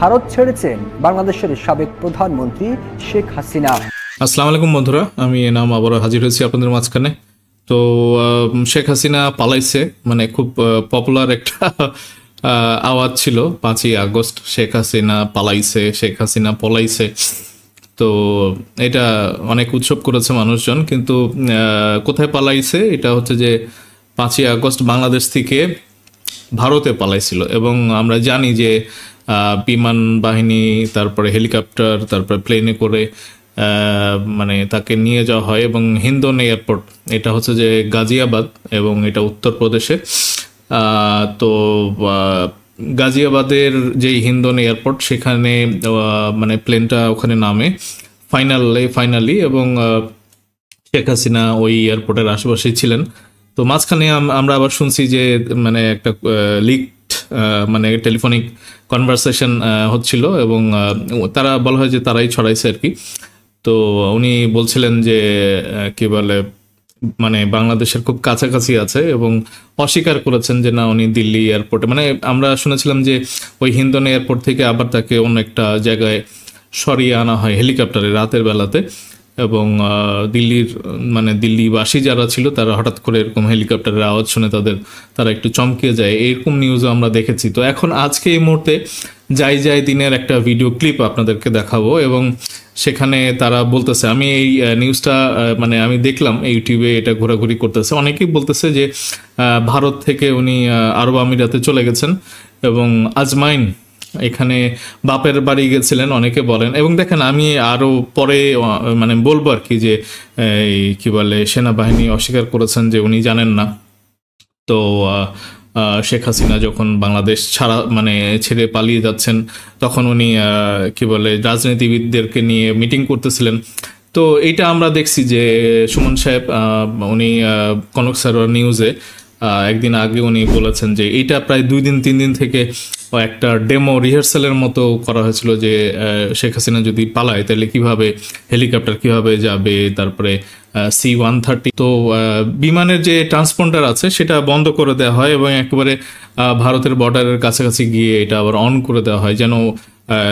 ভারত ছেড়েছেন বাংলাদেশের সাবেক প্রধানমন্ত্রী শেখ হাসিনা। আসসালামু আলাইকুম বন্ধুরা, আমি এনাম আবারও হাজির হয়েছি আপনাদের মাঝখানে। তো শেখ হাসিনা পালাইছে, মানে খুব পপুলার একটা আওয়াজ ছিল 5ই আগস্ট, শেখ হাসিনা পালাইছে, শেখ হাসিনা পলাইছে। তো এটা অনেক উৎসব করেছে মানুষজন, কিন্তু কোথায় পালাইছে এটা হচ্ছে যে 5ই আগস্ট বাংলাদেশ থেকে ভারতে পালাইছিল। এবং আমরা জানি যে বিমান বাহিনী, তারপরে হেলিকপ্টার, তারপরে প্লেনে করে মানে তাকে নিয়ে যাওয়া হয়। এবং হিন্দন এয়ারপোর্ট, এটা হচ্ছে যে গাজিয়াবাদ, এবং এটা উত্তরপ্রদেশে। তো গাজিয়াবাদের যেই হিন্দন এয়ারপোর্ট, সেখানে মানে প্লেনটা ওখানে নামে ফাইনালি, এবং শেখ হাসিনা ওই এয়ারপোর্টের আশেপাশেই ছিলেন। তো মাঝখানে আমরা আবার শুনছি যে মানে একটা লিকড মানে টেলিফোনিক কনভারসেশন হচ্ছিল, এবং তারা বলা হয় যে তারাই ছড়াইছে আর কি। তো উনি বলছিলেন যে কি বলে, মানে বাংলাদেশের খুব কাছাকাছি আছে, এবং অস্বীকার করেছেন যে না, উনি দিল্লি এয়ারপোর্টে, মানে আমরা শুনেছিলাম যে ওই হিন্দন এয়ারপোর্ট থেকে আবার তাকে অন্য একটা জায়গায় সরিয়ে আনা হয় হেলিকপ্টারে রাতের বেলাতে। এবং দিল্লির মানে দিল্লিবাসী যারা ছিল তারা হঠাৎ করে এরকম হেলিকপ্টারের আওয়াজ শুনে তারা একটু চমকে যায়, এরকম নিউজও আমরা দেখেছি। তো এখন আজকে এই মুহূর্তে যাই দিনের একটা ভিডিও ক্লিপ আপনাদেরকে দেখাবো, এবং সেখানে তারা বলতেছে, আমি এই নিউজটা মানে আমি দেখলাম ইউটিউবে, এটা ঘোরাঘুরি করতেছে, অনেকেই বলতেছে যে ভারত থেকে উনি আরব আমিরাতে চলে গেছেন, এবং আজমাইন এখানে বাপের বাড়ি গেছিলেন অনেকে বলেন। এবং দেখেন, আমি আরও পরে মানে বলবো আর কি, যে এই কি বলে, সেনাবাহিনী অস্বীকার করেছেন যে উনি জানেন না। তো শেখ হাসিনা যখন বাংলাদেশ ছেড়ে পালিয়ে যাচ্ছেন, তখন উনি কি বলে রাজনীতিবিদদেরকে নিয়ে মিটিং করতেছিলেন। তো এইটা আমরা দেখছি যে সুমন সাহেব উনি কনক সারোয়ার নিউজে একদিন আগে উনি বলেছেন যে এইটা প্রায় 2-3 দিন থেকে একটা ডেমো রিহার্সালের মতো করা হয়েছিল, যে শেখ হাসিনা যদি পালায় তাহলে কিভাবে হেলিকপ্টার কিভাবে যাবে, তারপরে C-130। তো বিমানের যে ট্রান্সপন্ডার আছে সেটা বন্ধ করে দেওয়া হয়, এবং একেবারে ভারতের বর্ডারের কাছাকাছি গিয়ে এটা আবার অন করে দেওয়া হয়, যেন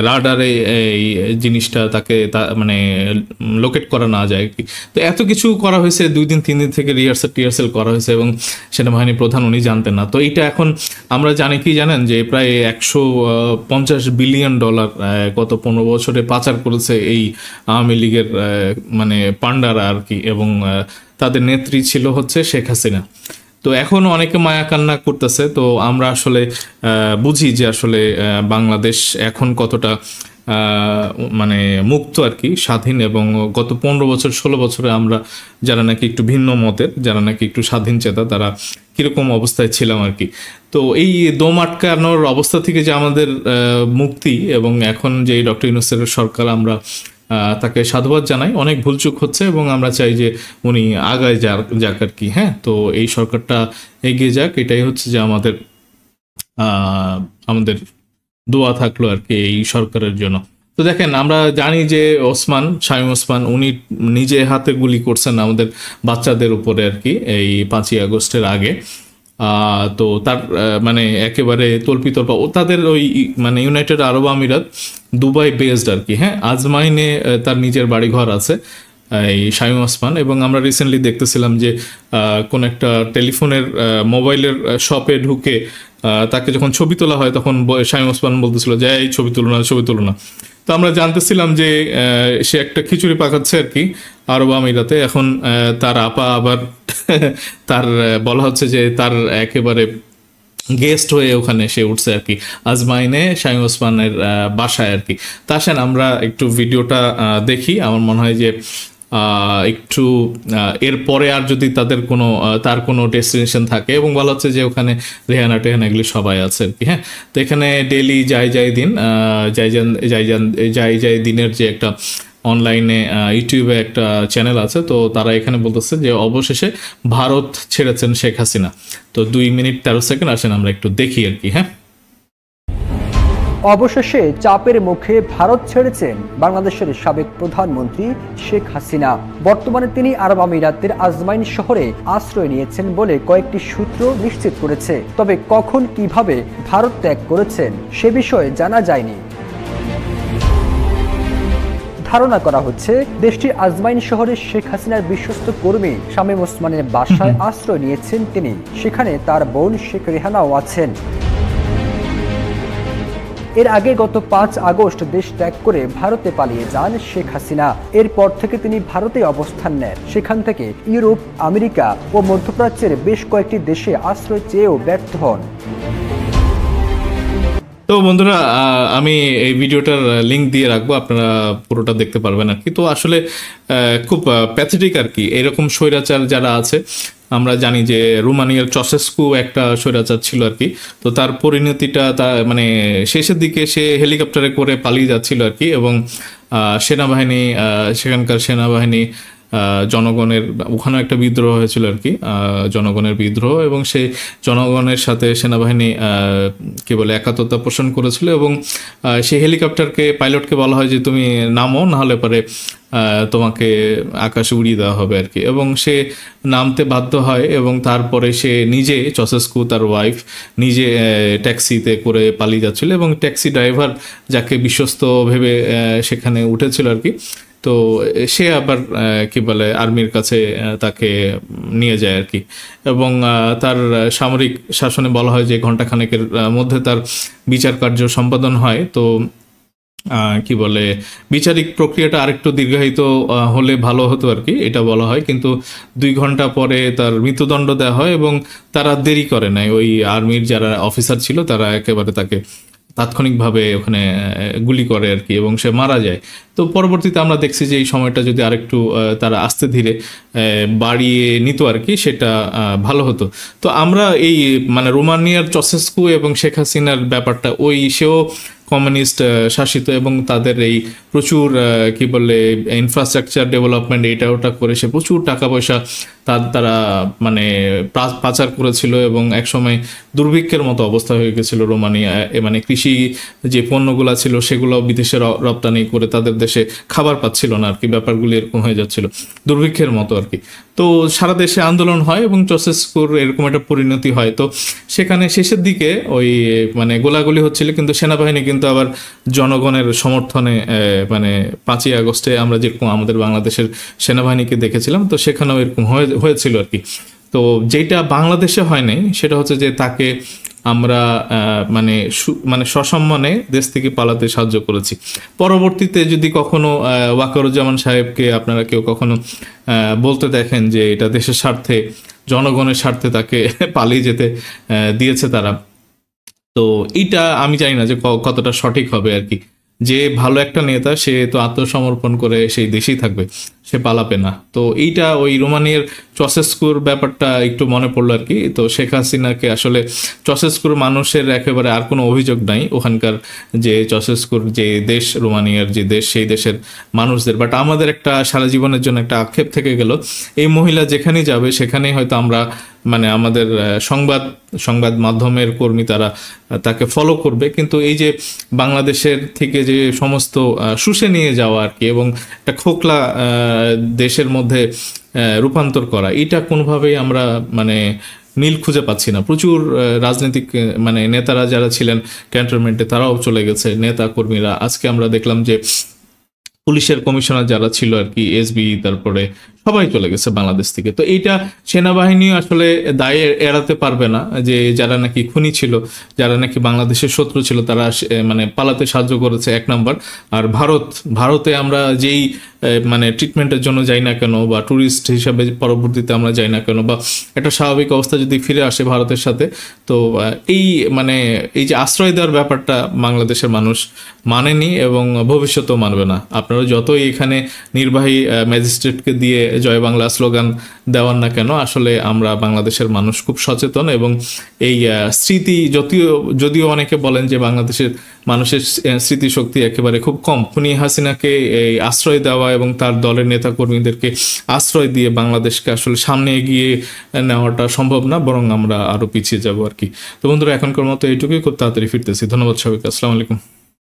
রাডারে এই জিনিসটা তাকে মানে লোকেট করা না যায় কি। তো এত কিছু করা হয়েছে, 2-3 দিন থেকে রিহার্সাল করা হয়েছে, এবং সেনাবাহিনী প্রধান উনি জানতেন না। তো এইটা এখন আমরা জানি কি জানেন, যে প্রায় $150 বিলিয়ন গত 15 বছরে পাচার করেছে এই আওয়ামী লীগের মানে পান্ডারা আর কি, এবং তাদের নেত্রী ছিল হচ্ছে শেখ হাসিনা। তো এখন অনেকে মায়া কান্না করতেছে। তো আমরা আসলে বুঝি যে আসলে বাংলাদেশ এখন কতটা মানে মুক্ত আর কি, স্বাধীন। এবং গত 15 বছর 16 বছরে আমরা যারা নাকি একটু ভিন্ন মতের, যারা নাকি একটু স্বাধীন চেতা, তারা কিরকম অবস্থায় ছিলাম আর কি। তো এই দম আটকানোর অবস্থা থেকে যে আমাদের মুক্তি, এবং এখন যে ডক্টর ইউনূসের সরকার, আমরা তাকে সাধুবাদ জানাই। অনেক ভুলচুক হচ্ছে, এবং আমরা চাই যে উনি আগায় যাক আর কি। হ্যাঁ, তো এই সরকারটা এগিয়ে যাক, এটাই হচ্ছে যে আমাদের দোয়া থাকলো আর কি এই সরকারের জন্য। তো দেখেন, আমরা জানি যে শামীম ওসমান উনি নিজে হাতে গুলি করছেন আমাদের বাচ্চাদের উপরে আর কি, এই 5ই আগস্টের আগে। তো তার মানে একেবারে তল্পিতল্পা তাদের ওই মানে ইউনাইটেড আরব আমিরাত দুবাই বেসড আর কি। হ্যাঁ, আজমাইনে তার নিজের বাড়িঘর আছে এই শামীম ওসমান। এবং আমরা রিসেন্টলি দেখতেছিলাম যে কোন একটা টেলিফোনের মোবাইলের শপে ঢুকে তাকে যখন ছবি তোলা হয়, তখন শামীম ওসমান বলতেছিল যে এই ছবি তুলো না। তো আমরা জানতেছিলাম যে সে একটা খিচুড়ি পাকাচ্ছে আর কি আরব আমিরাতে। এখন তার আপা আবার তার বলা হচ্ছে যে তার একেবারে গেস্ট হয়ে ওখানে সে উঠছে আর কি, আজমাইনে শামীম ওসমানের বাসায় আর কি। তা আসেন আমরা একটু ভিডিওটা দেখি। আমার মনে হয় যে একটু এরপরে আর যদি তার কোনো ডেস্টিনেশন থাকে, এবং বলা হচ্ছে যে ওখানে রেহানা টেহানা এগুলি সবাই আছে আর কি। হ্যাঁ, তো এখানে ডেইলি যাই দিনের যে একটা অনলাইনে ইউটিউবে একটা চ্যানেল আছে, তো তারা এখানে বলতেছে যে অবশেষে ভারত ছেড়েছেন শেখ হাসিনা। তো 2 মিনিট 13 সেকেন্ড, আসেন আমরা একটু দেখি আর কি। হ্যাঁ, অবশেষে চাপের মুখে ভারত ছেড়েছেন বাংলাদেশের সাবেক প্রধানমন্ত্রী শেখ হাসিনা। বর্তমানে তিনি আরব আমিরাতের আজমাইন শহরে আশ্রয় নিয়েছেন বলে কয়েকটি সূত্র নিশ্চিত করেছে। তবে কখন কিভাবে ভারত ত্যাগ করেছেন সে বিষয়ে জানা যায়নি। ধারণা করা হচ্ছে দেশটির আজমাইন শহরে শেখ হাসিনার বিশ্বস্ত কর্মী শামীম ওসমানের বাসায় আশ্রয় নিয়েছেন তিনি। সেখানে তার বোন শেখ রেহানাও আছেন। এর আগে গত 5 আগস্ট দেশ ত্যাগ করে ভারতে পালিয়ে যান শেখ হাসিনা। এরপর থেকে তিনি ভারতে অবস্থান নেন। সেখান থেকে ইউরোপ, আমেরিকা ও মধ্যপ্রাচ্যের বেশ কয়েকটি দেশে আশ্রয় চেয়েও ব্যর্থ হন। তো বন্ধুরা, আমি এই ভিডিওটার লিঙ্ক দিয়ে রাখবো, আপনারা পুরোটা দেখতে পারবেন আর কি। তো আসলে খুব প্যাথেটিক আর কি। এরকম স্বৈরাচার যারা আছে, আমরা জানি যে রোমানিয়ার চসেস্কু একটা স্বৈরাচার ছিল আর কি। তো তার পরিণতিটা মানে শেষের দিকে সে হেলিকপ্টারে করে পালিয়ে যাচ্ছিল আর কি, এবং সেনাবাহিনী, সেখানকার সেনাবাহিনী জনগণের ওখানে একটা বিদ্রোহ হয়েছিল আর কি, জনগণের বিদ্রোহ, এবং সেই জনগণের সাথে সেনাবাহিনী কি বলে একাত্মতা পোষণ করেছিল। এবং সেই হেলিকপ্টারকে পাইলটকে বলা হয় যে তুমি নামো, নাহলে পরে তোমাকে আকাশে উড়িয়ে দেওয়া হবে আর কি। এবং সে নামতে বাধ্য হয়, এবং তারপরে সে নিজে, চসেস্কু তার ওয়াইফ, নিজে ট্যাক্সিতে করে পালিয়ে যাচ্ছিল, এবং ট্যাক্সি ড্রাইভার যাকে বিশ্বস্ত ভেবে সেখানে উঠেছিল আর কি, তো সে আবার কি বলে আর্মির কাছে তাকে নিয়ে যায় আর কি। এবং তার সামরিক শাসনে বলা হয় যে ঘণ্টাখানেকের মধ্যে তার বিচার কার্য সম্পাদন হয়। তো কি বলে বিচারিক প্রক্রিয়াটা আরেকটু দীর্ঘায়িত হলে ভালো হতো আর কি, এটা বলা হয়। কিন্তু 2 ঘন্টা পরে তার মৃত্যুদণ্ড দেওয়া হয়, এবং তারা দেরি করে নাই। ওই আর্মির যারা অফিসার ছিল তারা একেবারে তাকে তাৎক্ষণিকভাবে ওখানে গুলি করে আর কি, এবং সে মারা যায়। তো পরবর্তীতে আমরা দেখছি যে এই সময়টা যদি আরেকটু তারা আস্তে ধীরে বাড়িয়ে নিত আর কি, সেটা ভালো হতো। তো আমরা এই মানে রোমানিয়ার চসেস্কু এবং শেখ হাসিনার ব্যাপারটা, সেও কমিউনিস্ট শাসিত, এবং তাদের এই প্রচুর কি বলে ইনফ্রাস্ট্রাকচার ডেভেলপমেন্ট এটা ওটা করে সে প্রচুর টাকা পয়সা তারা মানে পাচার করেছিল, এবং একসময় দুর্ভিক্ষের মতো অবস্থা হয়ে গেছিল রোমানিয়া। মানে কৃষি যে পণ্যগুলো ছিল সেগুলো বিদেশে রপ্তানি করে তাদের দেশে খাবার পাচ্ছিল না আর কি, ব্যাপারগুলি এরকম হয়ে যাচ্ছিল দুর্ভিক্ষের মতো আর কি। তো সারা দেশে আন্দোলন হয়, এবং চসেস্কুর এরকম একটা পরিণতি হয়। তো সেখানে শেষের দিকে ওই মানে গোলাগুলি হচ্ছিল, কিন্তু সেনাবাহিনী কিন্তু আবার জনগণের সমর্থনে মানে 5ই আগস্টে আমরা যেরকম আমাদের বাংলাদেশের সেনাবাহিনীকে দেখেছিলাম, তো সেখানেও এরকম হয়েছিল আর কি। তো যেটা বাংলাদেশে হয় নাই সেটা হচ্ছে যে তাকে আমরা মানে সসম্মানে দেশ থেকে পালাতে সাহায্য করেছি। পরবর্তীতে যদি কখনো ওয়াকারুজ্জামান সাহেবকে আপনারা কেউ কখনো বলতে দেখেন যে এটা দেশের স্বার্থে, জনগণের স্বার্থে তাকে পালিয়ে যেতে দিয়েছে তারা, তো এইটা আমি জানি না যে কতটা সঠিক হবে আর কি। যে ভালো একটা নেতা সে তো আত্মসমর্পণ করে সেই দেশেই থাকবে, সে পালাবে না। তো এইটা ওই রোমানিয়ার চসেস্কুর ব্যাপারটা একটু মনে পড়লো আর কি। তো শেখ হাসিনাকে আসলে চসেস্কুর মানুষের একেবারে আর কোনো অভিযোগ নাই, ওখানকার যে চসেস্কুর যে দেশ, রোমানিয়ার যে দেশ, সেই দেশের মানুষদের। বাট আমাদের একটা সারা জীবনের জন্য একটা আক্ষেপ থেকে গেল, এই মহিলা যেখানেই যাবে সেখানেই হয়তো আমরা মানে আমাদের সংবাদ মাধ্যমের কর্মী তারা তাকে ফলো করবে, কিন্তু এই যে বাংলাদেশের থেকে যে সমস্ত শুষে নিয়ে যাওয়া আর কি, এবং একটা খোকলা দেশের মধ্যে রূপান্তর করা, এটা কোনোভাবেই আমরা মানে মিল খুঁজে পাচ্ছি না। প্রচুর রাজনৈতিক মানে নেতারা যারা ছিলেন ক্যান্টনমেন্টে তারাও চলে গেছে, নেতা কর্মীরা। আজকে আমরা দেখলাম যে পুলিশের কমিশনার যারা ছিল আর কি, এসবি, তারপরে সবাই চলে গেছে বাংলাদেশ থেকে। তো এইটা সেনাবাহিনী আসলে দায়ে এড়াতে পারবে না, যে যারা নাকি খুনি ছিল, যারা নাকি বাংলাদেশের শত্রু ছিল, তারা মানে পালাতে সাহায্য করেছে 1 নম্বর। আর ভারতে আমরা যেই মানে ট্রিটমেন্টের জন্য যাই না কেন, বা ট্যুরিস্ট হিসাবে পরবর্তীতে আমরা যাই না কেন, বা একটা স্বাভাবিক অবস্থা যদি ফিরে আসে ভারতের সাথে, তো এই মানে এই যে আশ্রয় দেওয়ার ব্যাপারটা বাংলাদেশের মানুষ মানেনি, এবং ভবিষ্যতেও মানবে না। আপনারা যতই এখানে নির্বাহী ম্যাজিস্ট্রেটকে দিয়ে জয় বাংলা স্লোগান দেওয়ার না কেন, আসলে আমরা বাংলাদেশের মানুষ খুব সচেতন। এবং এই স্মৃতি যদিও অনেকে বলেন যে বাংলাদেশের মানুষের স্মৃতিশক্তি একেবারে খুব কম, খুনি হাসিনাকে এই আশ্রয় দেওয়া এবং তার দলের নেতা কর্মীদেরকে আশ্রয় দিয়ে বাংলাদেশকে আসলে সামনে এগিয়ে নেওয়াটা সম্ভব না, বরং আমরা আরো পিছিয়ে যাব আর কি। তো বন্ধুরা, এখনকার মতো এইটুকুই, খুব তাড়াতাড়ি ফিরতেছি। ধন্যবাদ সবাইকে, আসসালামু আলাইকুম।